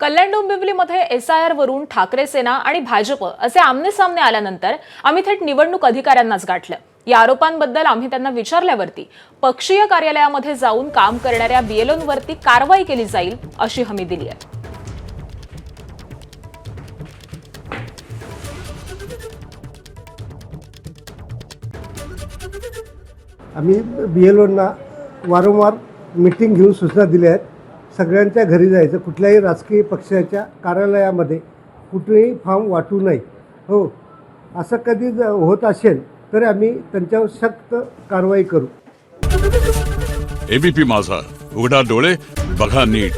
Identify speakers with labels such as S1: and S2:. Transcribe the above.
S1: कल्याण डोंबिवलीमध्ये SIR वरून ठाकरे सेना आणि भाजप असे आमने-सामने आल्यानंतर आम्ही थेट निवडणूक अधिकाऱ्यांनाच गाठलं। या आरोपांबद्दल आम्ही त्यांना विचारल्यावरती पक्षीय कार्यालयामध्ये जाऊन काम करणाऱ्या BLOंवरती कारवाई केली जाईल अशी हमी दिली आहे।
S2: आम्ही BLOंना वारंवार मीटिंग घेऊन सूचना दिल्या आहेत। सगळ्यांच्या घरी जायचं, कुठल्याही राजकीय पक्षाच्या कार्यालयामध्ये कुठेही फॉर्म वाटू नये। हो, असं कधी होत असेल तर आम्ही त्यांच्यावर सक्त कारवाई करू।
S3: ABP माझा, उघडा डोळे बघा नीट।